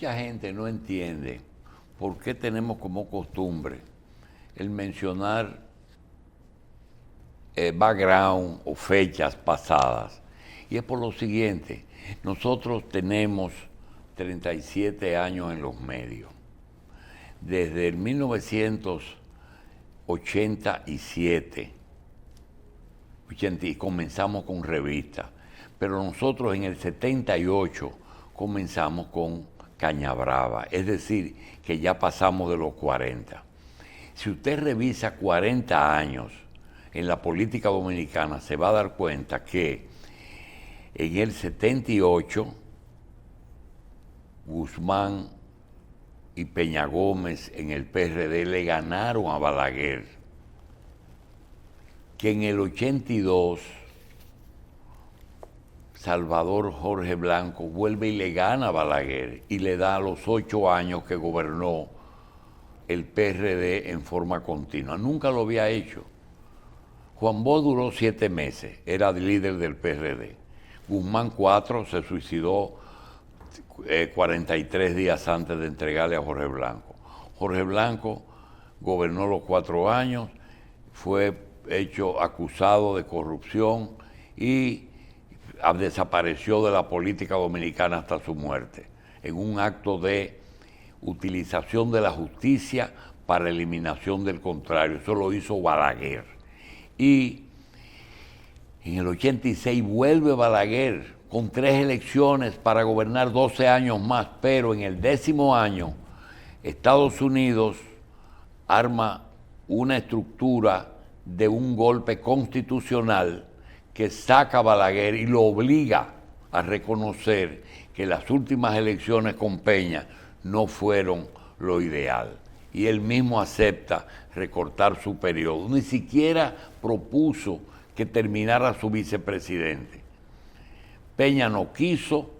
mucha gente no entiende por qué tenemos como costumbre el mencionar background o fechas pasadas. Y es por lo siguiente, nosotros tenemos 37 años en los medios. Desde el 1987, y comenzamos con revistas, pero nosotros en el 78 comenzamos con Caña Brava, es decir, que ya pasamos de los 40. Si usted revisa 40 años en la política dominicana, se va a dar cuenta que en el 78, Guzmán y Peña Gómez en el PRD le ganaron a Balaguer, que en el 82 Salvador Jorge Blanco vuelve y le gana a Balaguer y le da los 8 años que gobernó el PRD en forma continua. Nunca lo había hecho. Juan Bosch duró 7 meses, era el líder del PRD. Guzmán 4, se suicidó 43 días antes de entregarle a Jorge Blanco. Jorge Blanco gobernó los 4 años, fue hecho acusado de corrupción y desapareció de la política dominicana hasta su muerte, en un acto de utilización de la justicia para eliminación del contrario. Eso lo hizo Balaguer. Y en el 86 vuelve Balaguer con 3 elecciones para gobernar 12 años más, pero en el 10º año Estados Unidos arma una estructura de un golpe constitucional que saca a Balaguer y lo obliga a reconocer que las últimas elecciones con Peña no fueron lo ideal. Y él mismo acepta recortar su periodo. Ni siquiera propuso que terminara su vicepresidente. Peña no quiso,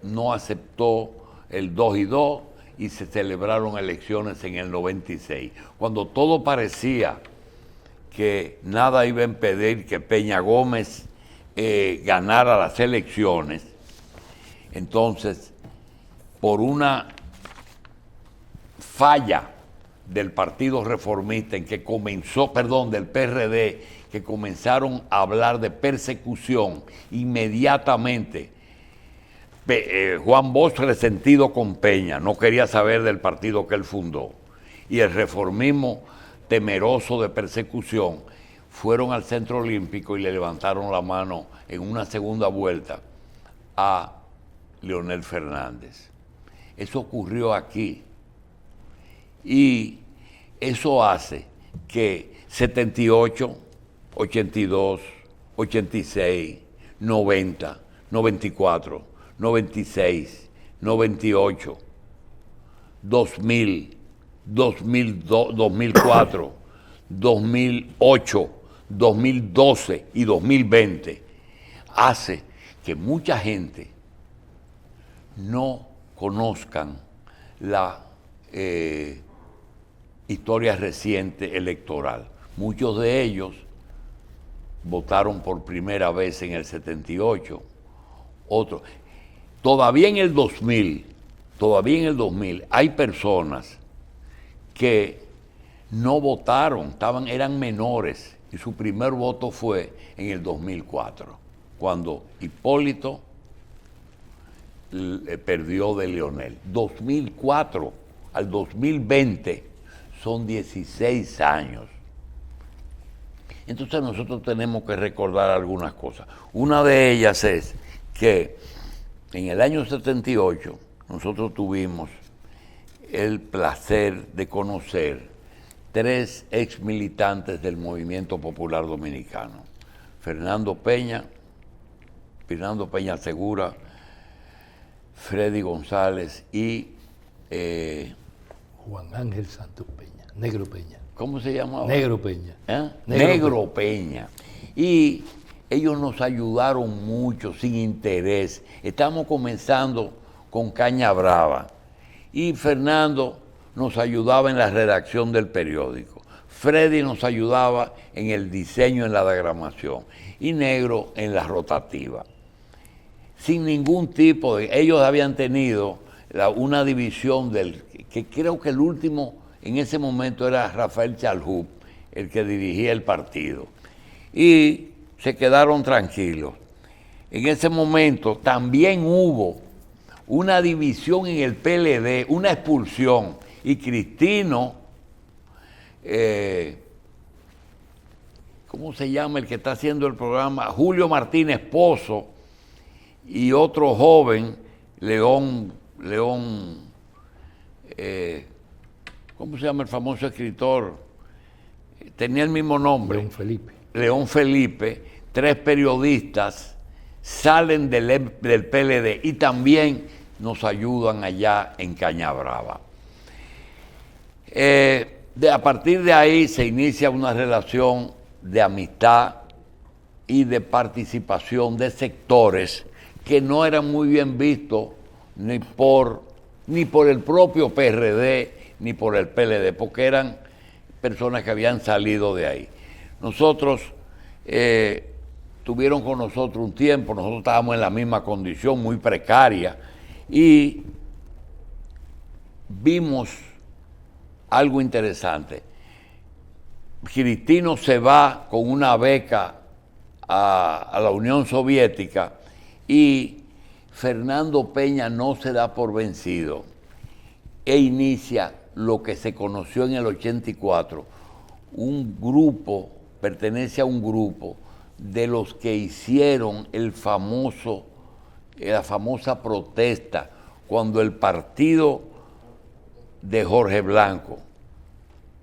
no aceptó el 2 y 2 y se celebraron elecciones en el 96. Cuando todo parecía que nada iba a impedir que Peña Gómez ganara las elecciones, entonces, por una falla del Partido Reformista en que comenzó, perdón, del PRD, que comenzaron a hablar de persecución inmediatamente, Juan Bosch resentido con Peña, no quería saber del partido que él fundó, y el reformismo temeroso de persecución, fueron al Centro Olímpico y le levantaron la mano en una segunda vuelta a Leonel Fernández. Eso ocurrió aquí. Y eso hace que 78, 82, 86, 90, 94, 96, 98, 2000, 2004, 2008, 2012 y 2020 hace que mucha gente no conozcan la historia reciente electoral. Muchos de ellos votaron por primera vez en el 78, otros. Todavía en el 2000 hay personas que no votaron, eran menores, y su primer voto fue en el 2004, cuando Hipólito perdió de Leonel. 2004 al 2020 son 16 años. Entonces nosotros tenemos que recordar algunas cosas. Una de ellas es que en el año 78 nosotros tuvimos el placer de conocer 3 ex militantes del Movimiento Popular Dominicano. Fernando Peña Segura, Freddy González y Juan Ángel Santos Peña, Negro Peña. ¿Cómo se llamaba? Negro Peña. Negro Peña. Y ellos nos ayudaron mucho, sin interés. Estamos comenzando con Caña Brava. Y Fernando nos ayudaba en la redacción del periódico. Freddy nos ayudaba en el diseño, en la diagramación. Y Negro en la rotativa. sin ningún tipo de... Ellos habían tenido una división que creo que el último en ese momento era Rafael Chalhub, el que dirigía el partido. Y se quedaron tranquilos. En ese momento también hubo una división en el PLD, una expulsión, y Cristino, ¿cómo se llama el que está haciendo el programa? Julio Martínez Pozo, y otro joven, León, ¿cómo se llama el famoso escritor? Tenía el mismo nombre. León Felipe, 3 periodistas salen del PLD y también nos ayudan allá en Cañabrava. A partir de ahí se inicia una relación de amistad y de participación de sectores que no eran muy bien vistos ni por el propio PRD ni por el PLD, porque eran personas que habían salido de ahí. Nosotros estuvieron con nosotros un tiempo, nosotros estábamos en la misma condición, muy precaria, y vimos algo interesante. Cristino se va con una beca a la Unión Soviética y Fernando Peña no se da por vencido e inicia lo que se conoció en el 84, un grupo, pertenece a un grupo de los que hicieron la famosa protesta cuando el partido de Jorge Blanco,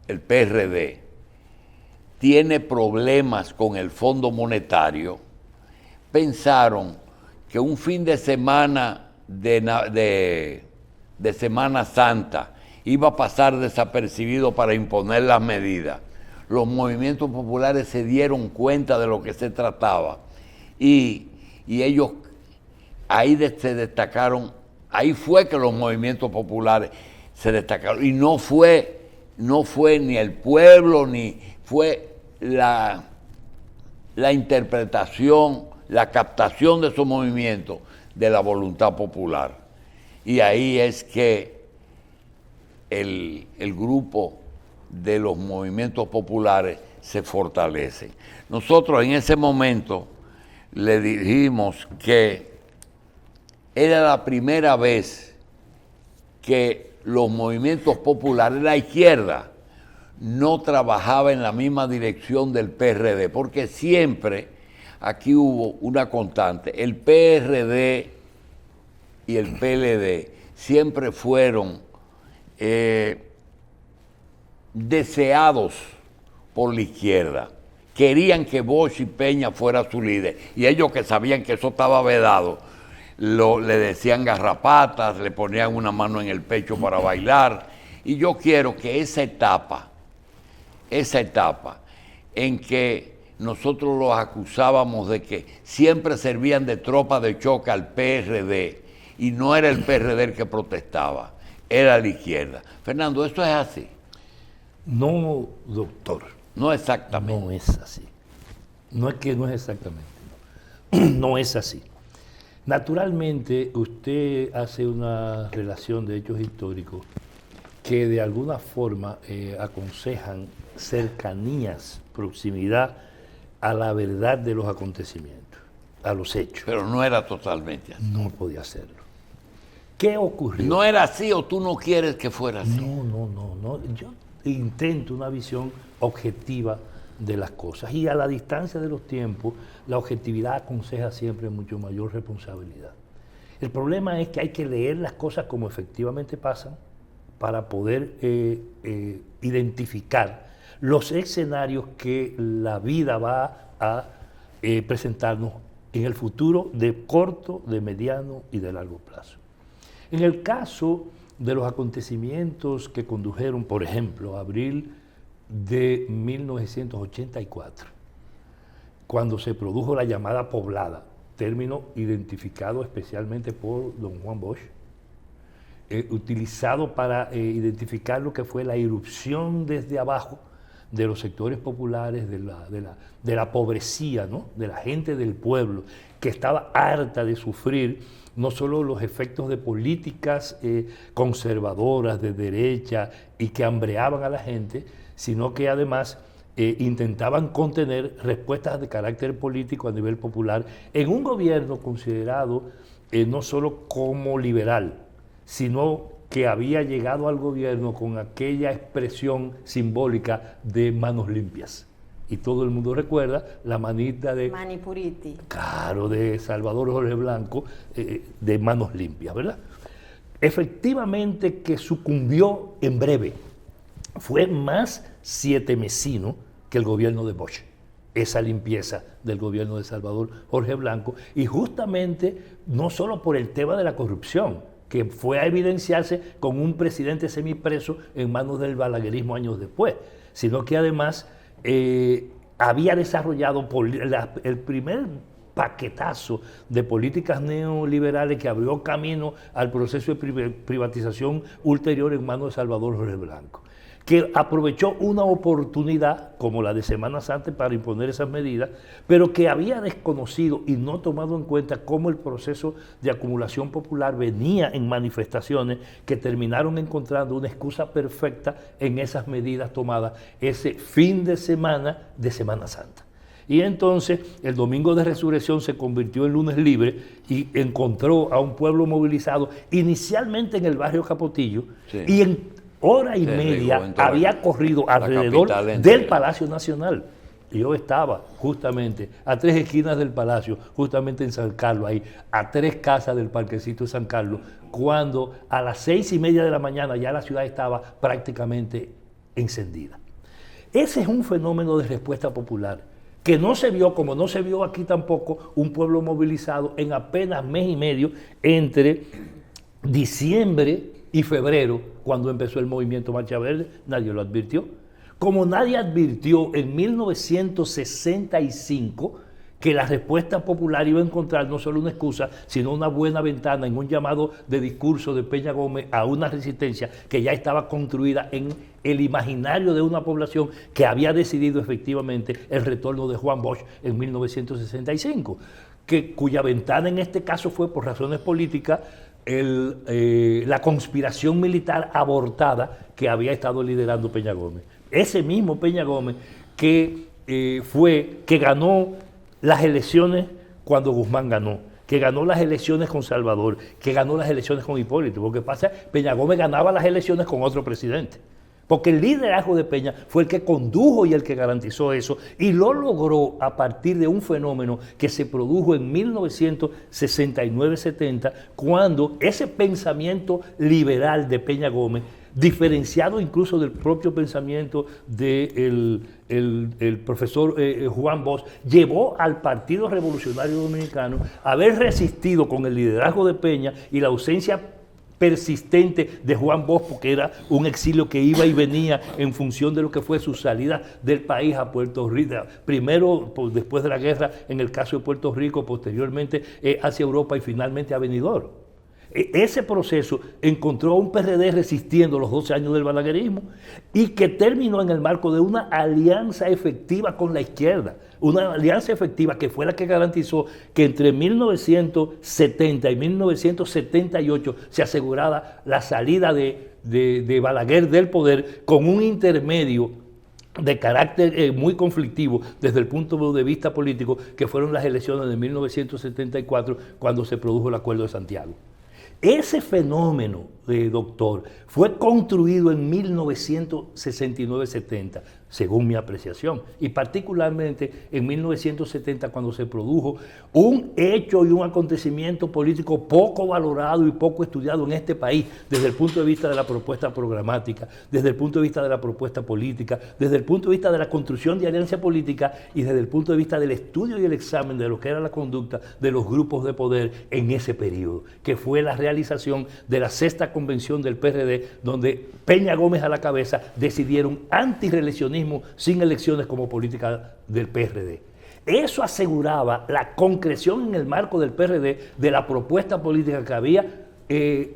el PRD, tiene problemas con el Fondo Monetario. Pensaron que un fin de semana de Semana Santa iba a pasar desapercibido para imponer las medidas. Los movimientos populares se dieron cuenta de lo que se trataba y ellos ahí se destacaron. Ahí fue que los movimientos populares se destacaron y no fue ni el pueblo ni fue la interpretación, la captación de esos movimientos de la voluntad popular. Y ahí es que el grupo de los movimientos populares se fortalece. Nosotros en ese momento le dijimos que era la primera vez que los movimientos populares, la izquierda, no trabajaba en la misma dirección del PRD, porque siempre aquí hubo una constante. El PRD y el PLD siempre fueron deseados por la izquierda. Querían que Bosch y Peña fuera su líder. Y ellos, que sabían que eso estaba vedado, le decían garrapatas, le ponían una mano en el pecho para bailar. Y yo quiero que esa etapa en que nosotros los acusábamos de que siempre servían de tropa de choque al PRD, y no era el PRD el que protestaba, era la izquierda. Fernando, ¿esto es así? No, doctor. No exactamente. No es así. No es que no es exactamente. No es así. Naturalmente, usted hace una relación de hechos históricos que de alguna forma aconsejan cercanías, proximidad a la verdad de los acontecimientos, a los hechos. Pero no era totalmente así. No podía hacerlo. ¿Qué ocurrió? ¿No era así o tú no quieres que fuera así? No. Yo intento una visión objetiva de las cosas, y a la distancia de los tiempos la objetividad aconseja siempre mucho mayor responsabilidad. El problema es que hay que leer las cosas como efectivamente pasan para poder identificar los escenarios que la vida va a presentarnos en el futuro de corto, de mediano y de largo plazo. En el caso de los acontecimientos que condujeron, por ejemplo, a abril de 1984, cuando se produjo la llamada poblada, término identificado especialmente por don Juan Bosch, utilizado para identificar lo que fue la irrupción desde abajo de los sectores populares, de la pobrecía, ¿no? De la gente del pueblo, que estaba harta de sufrir no solo los efectos de políticas conservadoras, de derecha, y que hambreaban a la gente, sino que además intentaban contener respuestas de carácter político a nivel popular en un gobierno considerado no solo como liberal, sino que había llegado al gobierno con aquella expresión simbólica de manos limpias. Y todo el mundo recuerda la manita de... Mani Puriti. Claro, de Salvador Jorge Blanco, de manos limpias, ¿verdad? Efectivamente que sucumbió en breve. Fue más sietemesino que el gobierno de Bosch, esa limpieza del gobierno de Salvador Jorge Blanco, y justamente no solo por el tema de la corrupción, que fue a evidenciarse con un presidente semipreso en manos del balaguerismo años después, sino que además había desarrollado el primer paquetazo de políticas neoliberales que abrió camino al proceso de privatización ulterior en manos de Salvador Jorge Blanco, que aprovechó una oportunidad como la de Semana Santa para imponer esas medidas, pero que había desconocido y no tomado en cuenta cómo el proceso de acumulación popular venía en manifestaciones que terminaron encontrando una excusa perfecta en esas medidas tomadas ese fin de Semana Santa. Y entonces el domingo de resurrección se convirtió en lunes libre y encontró a un pueblo movilizado inicialmente en el barrio Capotillo, sí, y en hora y media había corrido alrededor del Palacio Nacional. Yo estaba justamente a 3 esquinas del Palacio, justamente en San Carlos, ahí, a 3 casas del Parquecito de San Carlos, cuando a las 6:30 de la mañana ya la ciudad estaba prácticamente encendida. Ese es un fenómeno de respuesta popular que no se vio, como no se vio aquí tampoco, un pueblo movilizado en apenas mes y medio entre diciembre y febrero, cuando empezó el movimiento Marcha Verde. Nadie lo advirtió. Como nadie advirtió en 1965 que la respuesta popular iba a encontrar no solo una excusa, sino una buena ventana en un llamado de discurso de Peña Gómez a una resistencia que ya estaba construida en el imaginario de una población que había decidido efectivamente el retorno de Juan Bosch en 1965, cuya ventana en este caso fue por razones políticas la conspiración militar abortada que había estado liderando Peña Gómez. Ese mismo Peña Gómez que ganó las elecciones cuando Guzmán ganó, que ganó las elecciones con Salvador, que ganó las elecciones con Hipólito. Porque pasa, Peña Gómez ganaba las elecciones con otro presidente. Porque el liderazgo de Peña fue el que condujo y el que garantizó eso, y lo logró a partir de un fenómeno que se produjo en 1969-70, cuando ese pensamiento liberal de Peña Gómez, diferenciado incluso del propio pensamiento del profesor Juan Bosch, llevó al Partido Revolucionario Dominicano a haber resistido con el liderazgo de Peña y la ausencia persistente de Juan Bosch, porque era un exilio que iba y venía en función de lo que fue su salida del país a Puerto Rico, primero después de la guerra en el caso de Puerto Rico, posteriormente hacia Europa y finalmente a Benidorm. Ese proceso encontró a un PRD resistiendo los 12 años del balaguerismo y que terminó en el marco de una alianza efectiva con la izquierda, una alianza efectiva que fue la que garantizó que entre 1970 y 1978 se asegurara la salida de Balaguer del poder con un intermedio de carácter muy conflictivo desde el punto de vista político, que fueron las elecciones de 1974 cuando se produjo el Acuerdo de Santiago. Ese fenómeno, doctor, fue construido en 1969-70, según mi apreciación, y particularmente en 1970, cuando se produjo un hecho y un acontecimiento político poco valorado y poco estudiado en este país, desde el punto de vista de la propuesta programática, desde el punto de vista de la propuesta política, desde el punto de vista de la construcción de alianza política y desde el punto de vista del estudio y el examen de lo que era la conducta de los grupos de poder en ese periodo, que fue la realización de la 6ª convención del PRD, donde Peña Gómez a la cabeza decidieron antirreeleccionismo sin elecciones como política del PRD. Eso aseguraba la concreción en el marco del PRD de la propuesta política que había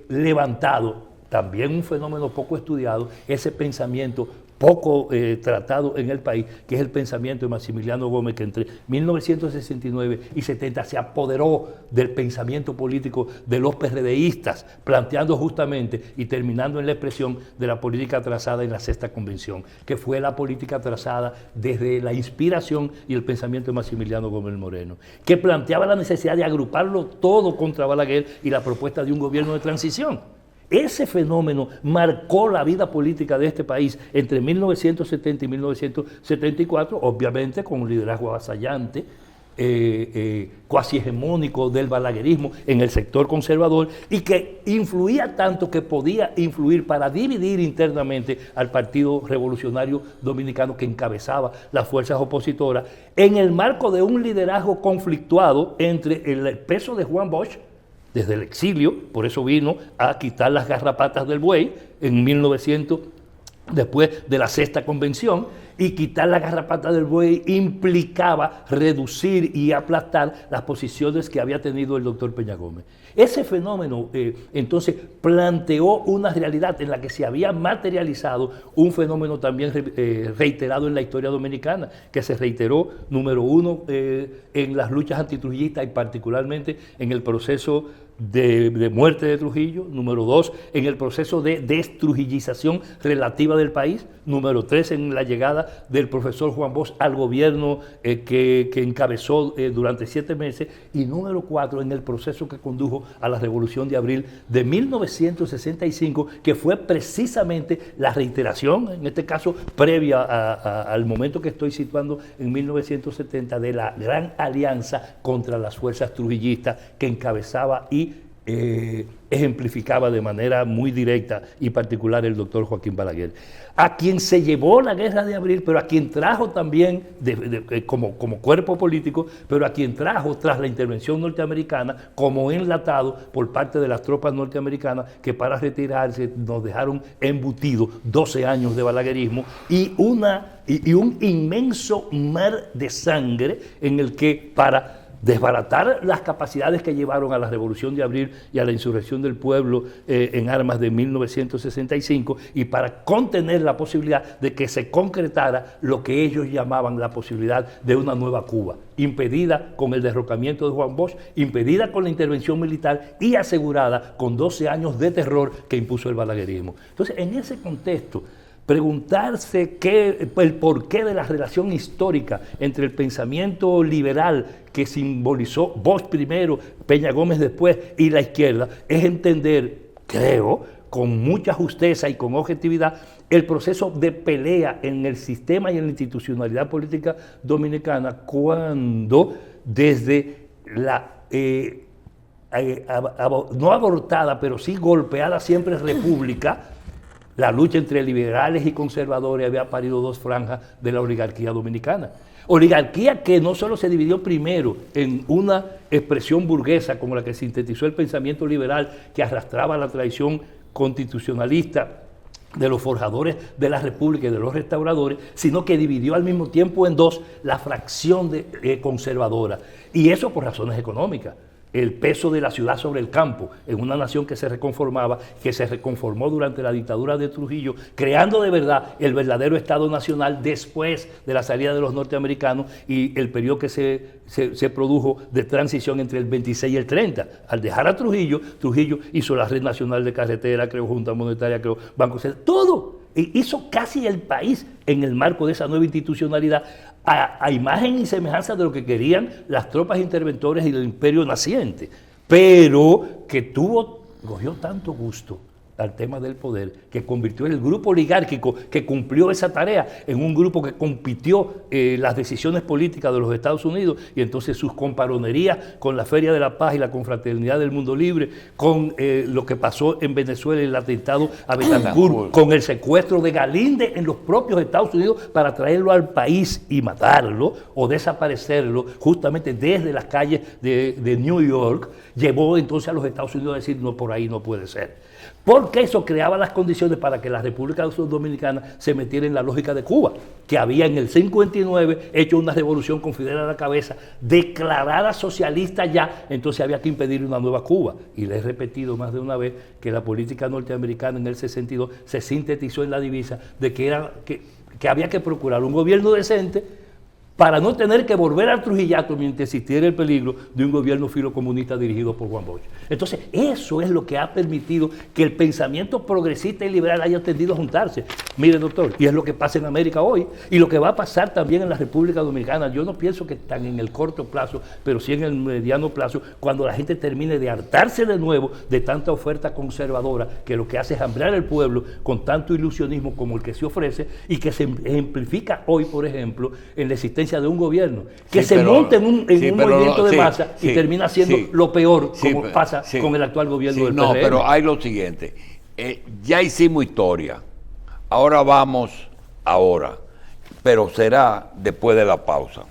levantado, también un fenómeno poco estudiado, ese pensamiento poco tratado en el país, que es el pensamiento de Maximiliano Gómez, que entre 1969 y 70 se apoderó del pensamiento político de los PRDistas, planteando justamente y terminando en la expresión de la política trazada en la Sexta Convención, que fue la política trazada desde la inspiración y el pensamiento de Maximiliano Gómez Moreno, que planteaba la necesidad de agruparlo todo contra Balaguer y la propuesta de un gobierno de transición. Ese fenómeno marcó la vida política de este país entre 1970 y 1974, obviamente con un liderazgo avasallante, cuasi hegemónico del balaguerismo en el sector conservador, y que influía tanto que podía influir para dividir internamente al Partido Revolucionario Dominicano, que encabezaba las fuerzas opositoras, en el marco de un liderazgo conflictuado entre el peso de Juan Bosch, desde el exilio, por eso vino a quitar las garrapatas del buey en 1900, después de la Sexta Convención, y quitar la garrapata del buey implicaba reducir y aplastar las posiciones que había tenido el doctor Peña Gómez. Ese fenómeno entonces planteó una realidad en la que se había materializado un fenómeno también reiterado en la historia dominicana, que se reiteró, número uno, en las luchas antitrujillistas y particularmente en el proceso de muerte de Trujillo, número 2, en el proceso de destrujillización relativa del país, número 3, en la llegada del profesor Juan Bosch al gobierno que encabezó durante 7 meses, y número 4, en el proceso que condujo a la Revolución de Abril de 1965, que fue precisamente la reiteración, en este caso previa al momento que estoy situando en 1970, de la gran alianza contra las fuerzas trujillistas que encabezaba y ejemplificaba de manera muy directa y particular el doctor Joaquín Balaguer, a quien se llevó la Guerra de Abril, pero a quien trajo también como cuerpo político, pero a quien trajo tras la intervención norteamericana como enlatado por parte de las tropas norteamericanas, que para retirarse nos dejaron embutidos 12 años de balaguerismo y un inmenso mar de sangre en el que, para desbaratar las capacidades que llevaron a la Revolución de Abril y a la insurrección del pueblo en armas de 1965, y para contener la posibilidad de que se concretara lo que ellos llamaban la posibilidad de una nueva Cuba, impedida con el derrocamiento de Juan Bosch, impedida con la intervención militar y asegurada con 12 años de terror que impuso el balaguerismo. Entonces, en ese contexto, preguntarse el porqué de la relación histórica entre el pensamiento liberal que simbolizó Bosch primero, Peña Gómez después, y la izquierda, es entender, creo, con mucha justeza y con objetividad, el proceso de pelea en el sistema y en la institucionalidad política dominicana, cuando desde la no abortada, pero sí golpeada siempre república, la lucha entre liberales y conservadores había parido 2 franjas de la oligarquía dominicana. Oligarquía que no solo se dividió primero en una expresión burguesa como la que sintetizó el pensamiento liberal, que arrastraba la tradición constitucionalista de los forjadores de la República y de los restauradores, sino que dividió al mismo tiempo en 2 la fracción conservadora. Y eso por razones económicas. El peso de la ciudad sobre el campo, en una nación que se reconformaba, que se reconformó durante la dictadura de Trujillo, creando de verdad el verdadero Estado Nacional después de la salida de los norteamericanos y el periodo que se produjo de transición entre el 26 y el 30. Al dejar a Trujillo hizo la Red Nacional de Carretera, creó Junta Monetaria, creó Banco Central, todo. Hizo casi el país en el marco de esa nueva institucionalidad, a imagen y semejanza de lo que querían las tropas interventores y el imperio naciente, pero que cogió tanto gusto al tema del poder, que convirtió en el grupo oligárquico que cumplió esa tarea en un grupo que compitió las decisiones políticas de los Estados Unidos, y entonces sus comparonerías con la Feria de la Paz y la Confraternidad del Mundo Libre, con lo que pasó en Venezuela, el atentado a Betancourt, con el secuestro de Galíndez en los propios Estados Unidos para traerlo al país y matarlo o desaparecerlo justamente desde las calles de New York, llevó entonces a los Estados Unidos a decir: no, por ahí no puede ser. ¿Por porque eso creaba las condiciones para que la República Dominicana se metiera en la lógica de Cuba, que había en el 59 hecho una revolución con Fidel a la cabeza, declarada socialista ya, entonces había que impedir una nueva Cuba. Y le he repetido más de una vez que la política norteamericana en el 62 se sintetizó en la divisa de que había que procurar un gobierno decente para no tener que volver al Trujillato mientras existiera el peligro de un gobierno filocomunista dirigido por Juan Bosch. Entonces, eso es lo que ha permitido que el pensamiento progresista y liberal haya tendido a juntarse. Mire, doctor, y es lo que pasa en América hoy, y lo que va a pasar también en la República Dominicana. Yo no pienso que están en el corto plazo, pero sí en el mediano plazo, cuando la gente termine de hartarse de nuevo de tanta oferta conservadora, que lo que hace es hambrear al pueblo con tanto ilusionismo como el que se ofrece, y que se ejemplifica hoy, por ejemplo, en la existencia de un gobierno que se monte en un movimiento de masa y termina siendo lo peor, como pasa con el actual gobierno del PRM. No, pero hay lo siguiente, ya hicimos historia, ahora vamos, pero será después de la pausa.